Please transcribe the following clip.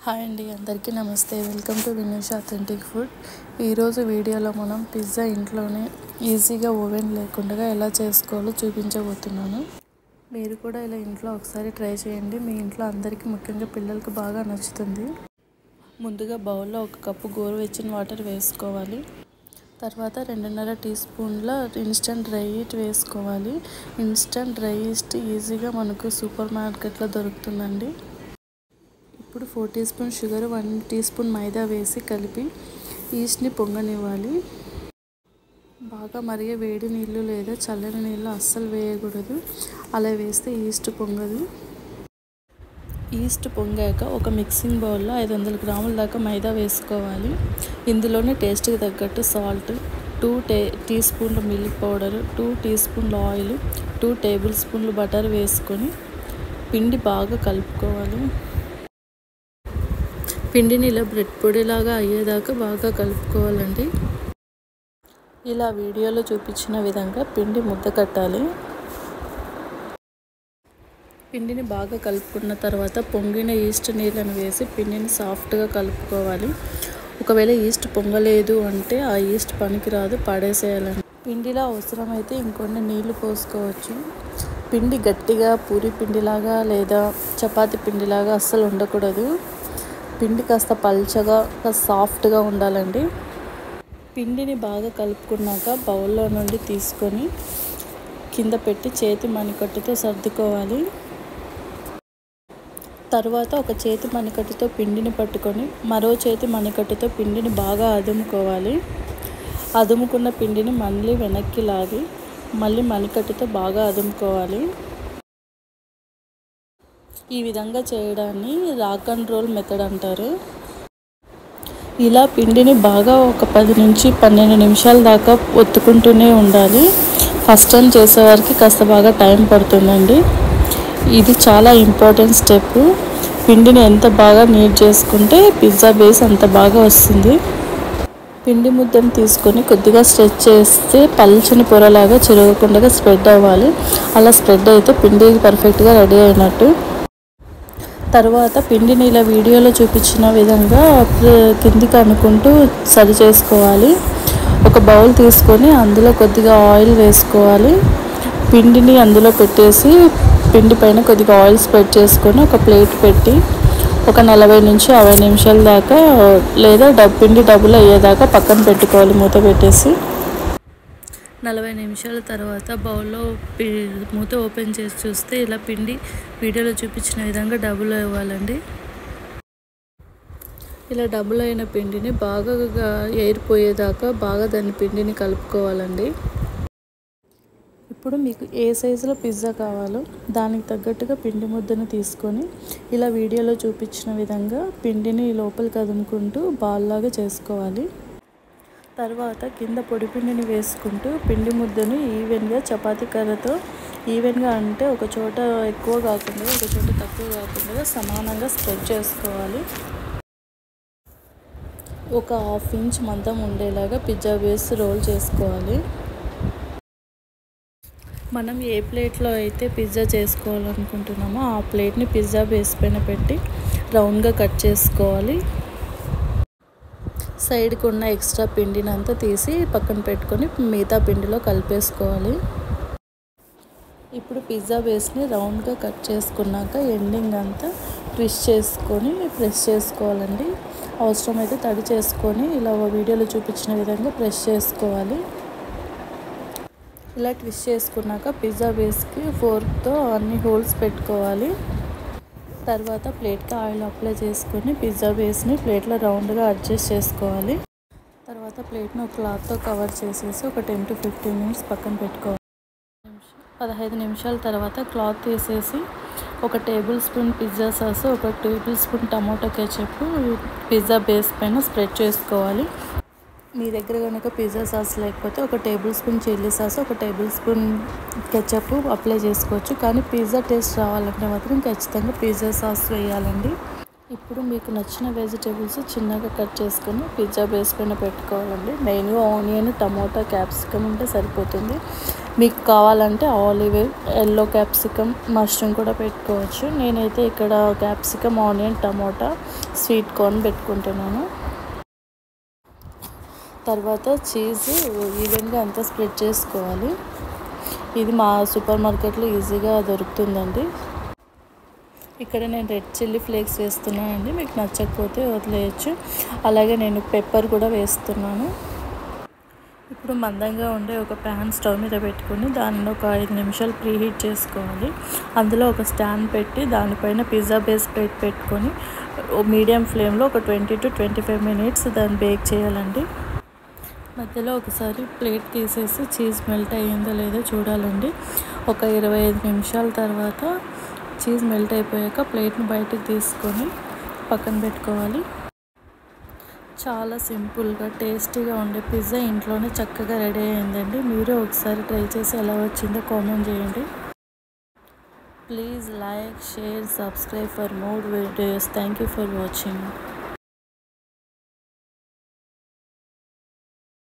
Hi అండి, అందరికీ నమస్తే. Welcome to Vinesh authentic food. ఈరోజు వీడియోలో మనం పిజ్జా ఇంట్లోనే ఈజీగా ఓవెన్ లేకుండా ఎలా చేసుకోవాలో చూపించబోతున్నాను. మీరు కూడా ఇలా ఇంట్లో ఒకసారి ట్రై చేయండి. మీ ఇంట్లో అందరికీ, ముఖ్యంగా పిల్లలకు బాగా నచ్చుతుంది. ముందుగా బౌల్లో 1 కప్పు గోరువెచ్చని వాటర్ వేసుకోవాలి. తర్వాత 2.5 టీ స్పూన్ల ఇన్స్టెంట్ డ్రై ఈస్ట్ వేసుకోవాలి. ఇన్స్టెంట్ డ్రై ఈస్ట్ ఈజీగా మనకు సూపర్ మార్కెట్లో దొరుకుతుందండి. ఇప్పుడు 4 teaspoon sugar, 1 teaspoon మైదా వేసి కలిపి ఈస్ట్ని పొంగనివ్వాలి. బాగా మరిగే వేడి నీళ్ళు లేదా చల్లని నీళ్ళు అస్సలు వేయకూడదు. అలా వేస్తే ఈస్ట్ పొంగదు. ఈస్ట్ పొంగాక ఒక మిక్సింగ్ బౌల్లో 500 గ్రాముల దాకా మైదా వేసుకోవాలి. ఇందులోనే టేస్ట్కి తగ్గట్టు సాల్ట్, 2 టీ స్పూన్ల మిల్క్ పౌడర్, 2 టీ స్పూన్ల ఆయిల్, 2 టేబుల్ స్పూన్లు బటర్ వేసుకొని పిండి బాగా కలుపుకోవాలి. పిండిని ఇలా బ్రెడ్ పొడిలాగా అయ్యేదాకా బాగా కలుపుకోవాలండి. ఇలా వీడియోలో చూపించిన విధంగా పిండి ముద్ద కట్టాలి. పిండిని బాగా కలుపుకున్న తర్వాత పొంగిన ఈస్ట్ నీళ్ళను వేసి పిండిని సాఫ్ట్గా కలుపుకోవాలి. ఒకవేళ ఈస్ట్ పొంగలేదు అంటే ఆ ఈస్ట్ పనికిరాదు, పడేసేయాలండి. పిండిలో అవసరమైతే ఇంకొన్ని నీళ్లు పోసుకోవచ్చు. పిండి గట్టిగా పూరి పిండిలాగా లేదా చపాతి పిండిలాగా అస్సలు ఉండకూడదు. పిండి కాస్త పల్చగా, సాఫ్ట్గా ఉండాలండి. పిండిని బాగా కలుపుకున్నాక బౌల్లో నుండి తీసుకొని కింద పెట్టి చేతి మణికట్టుతో సర్దుకోవాలి. తర్వాత ఒక చేతి మణికట్టుతో పిండిని పట్టుకొని మరో చేతి మణికట్టుతో పిండిని బాగా అదుముకోవాలి. అదుముకున్న పిండిని మళ్ళీ వెనక్కి లాగి మళ్ళీ మణికట్టుతో బాగా అదుముకోవాలి. ఈ విధంగా చేయడాన్ని రాక్ అండ్ రోల్ మెథడ్ అంటారు. ఇలా పిండిని బాగా ఒక 10 నుంచి 12 నిమిషాల దాకా ఒత్తుకుంటూనే ఉండాలి. ఫస్ట్ టైం చేసేవారికి కాస్త బాగా టైం పడుతుందండి. ఇది చాలా ఇంపార్టెంట్ స్టెప్. పిండిని ఎంత బాగా నీట్ చేసుకుంటే పిజ్జా బేస్ అంత బాగా వస్తుంది. పిండి ముద్దను తీసుకొని కొద్దిగా స్ట్రెచ్ చేస్తే పల్చని పొరలాగా చిరగకుండా స్ప్రెడ్ అవ్వాలి. అలా స్ప్రెడ్ అయితే పిండి పర్ఫెక్ట్గా రెడీ అయినట్టు. తర్వాత పిండిని ఇలా వీడియోలో చూపించిన విధంగా కిందికి అనుకుంటూ సరి చేసుకోవాలి. ఒక బౌల్ తీసుకొని అందులో కొద్దిగా ఆయిల్ వేసుకోవాలి. పిండిని అందులో పెట్టేసి పిండి పైన కొద్దిగా ఆయిల్ స్ప్రెడ్ చేసుకొని ఒక ప్లేట్ పెట్టి ఒక 40 నుంచి 50 నిమిషాల దాకా లేదా పిండి డబుల్ అయ్యేదాకా పక్కన పెట్టుకోవాలి మూత పెట్టేసి. 40 నిమిషాల తర్వాత బౌల్లో మూత ఓపెన్ చేసి చూస్తే ఇలా పిండి వీడియోలో చూపించిన విధంగా డబుల్ అవ్వాలండి. ఇలా డబుల్ అయిన పిండిని బాగా ఎయిర్ పోయేదాకా బాగా దాని పిండిని కలుపుకోవాలండి. ఇప్పుడు మీకు ఏ సైజులో పిజ్జా కావాలో దానికి తగ్గట్టుగా పిండి ముద్దను తీసుకొని ఇలా వీడియోలో చూపించిన విధంగా పిండిని లోపలికి అదుముకుంటూ బాల్ లాగా చేసుకోవాలి. తర్వాత కింద పొడి పిండిని వేసుకుంటూ పిండి ముద్దను ఈవెన్గా చపాతీ కర్రతో ఈవెన్గా అంటే ఒక చోట ఎక్కువ కాకుండా ఒక చోట తక్కువ కాకుండా సమానంగా స్ప్రెడ్ చేసుకోవాలి. ఒక 1/2 ఇంచ్ మందం ఉండేలాగా పిజ్జా బేస్ రోల్ చేసుకోవాలి. మనం ఏ ప్లేట్లో అయితే పిజ్జా చేసుకోవాలనుకుంటున్నామో ఆ ప్లేట్ని పిజ్జా బేస్ పైన పెట్టి రౌండ్గా కట్ చేసుకోవాలి. సైడ్కి ఉన్న ఎక్స్ట్రా పిండిని అంతా తీసి పక్కన పెట్టుకొని మిగతా పిండిలో కలిపేసుకోవాలి. ఇప్పుడు పిజ్జా బేస్ని రౌండ్గా కట్ చేసుకున్నాక ఎండింగ్ అంతా ట్విస్ట్ చేసుకొని ప్రెస్ చేసుకోవాలండి. అవసరమైతే తడి చేసుకొని ఇలా వీడియోలో చూపించిన విధంగా ప్రెస్ చేసుకోవాలి. ఇలా ట్విస్ట్ చేసుకున్నాక పిజ్జా బేస్కి ఫోర్క్తో అన్ని హోల్స్ పెట్టుకోవాలి. తర్వాత ప్లేట్కి ఆయిల్ అప్లై చేసుకొని పిజ్జా బేస్ని ప్లేట్లో రౌండ్గా అడ్జస్ట్ చేసుకోవాలి. తర్వాత ప్లేట్ని ఒక క్లాత్తో కవర్ చేసేసి ఒక 10 to 15 మినిట్స్ పక్కన పెట్టుకోవాలి. 15 నిమిషాల తర్వాత క్లాత్ తీసేసి ఒక టేబుల్ స్పూన్ పిజ్జా సాస్, ఒక table spoon tomato ketchup pizza base పైన స్ప్రెడ్ చేసుకోవాలి. మీ దగ్గర కనుక పిజ్జా సాస్ లేకపోతే ఒక టేబుల్ స్పూన్ చిల్లీ సాస్, ఒక టేబుల్ స్పూన్ కెచప్ అప్లై చేసుకోవచ్చు. కానీ పిజ్జా టేస్ట్ రావాలంటే మాత్రం ఖచ్చితంగా పిజ్జా సాస్ వేయాలండి. ఇప్పుడు మీకు నచ్చిన వెజిటేబుల్స్ చిన్నగా కట్ చేసుకొని పిజ్జా బేస్ పైన పెట్టుకోవాలండి. మెయిన్గా ఆనియన్, టమాటా, క్యాప్సికమ్ ఉంటే సరిపోతుంది. మీకు కావాలంటే ఆలివ్, ఎల్లో క్యాప్సికమ్, మష్రూమ్ కూడా పెట్టుకోవచ్చు. నేనైతే ఇక్కడ క్యాప్సికమ్, ఆనియన్, టమాటా స్వీట్ కార్న్ పెట్టుకుంటున్నాను. తర్వాత చీజ్ ఈవెన్గా అంతా స్ప్రెడ్ చేసుకోవాలి. ఇది మా సూపర్ మార్కెట్లో ఈజీగా దొరుకుతుందండి. ఇక్కడ నేను రెడ్ చిల్లీ ఫ్లేక్స్ వేస్తున్నానండి, మీకు నచ్చకపోతే వదిలేయచ్చు. అలాగే నేను పెప్పర్ కూడా వేస్తున్నాను. ఇప్పుడు మందంగా ఉండే ఒక ప్యాన్ స్టవ్ మీద పెట్టుకుని దానిని ఒక 5 నిమిషాలు ప్రీహీట్ చేసుకోవాలి. అందులో ఒక స్టాండ్ పెట్టి దానిపైన పిజ్జా బేస్ ప్లేట్ పెట్టుకొని మీడియం ఫ్లేమ్లో ఒక 20 to 25 మినిట్స్ దాన్ని బేక్ చేయాలండి. మధ్యలో ఒకసారి ప్లేట్ తీసేసి చీజ్ మెల్ట్ అయ్యిందో లేదో చూడాలండి. ఒక 25 నిమిషాల తర్వాత చీజ్ మెల్ట్ అయిపోయాక ప్లేట్ని బయటకు తీసుకొని పక్కన పెట్టుకోవాలి. చాలా సింపుల్గా టేస్టీగా ఉండే పిజ్జా ఇంట్లోనే చక్కగా రెడీ అయిందండి. మీరు ఒకసారి ట్రై చేసి ఎలా వచ్చిందో కామెంట్ చేయండి. Please like, share, subscribe for more videos. Thank you for watching.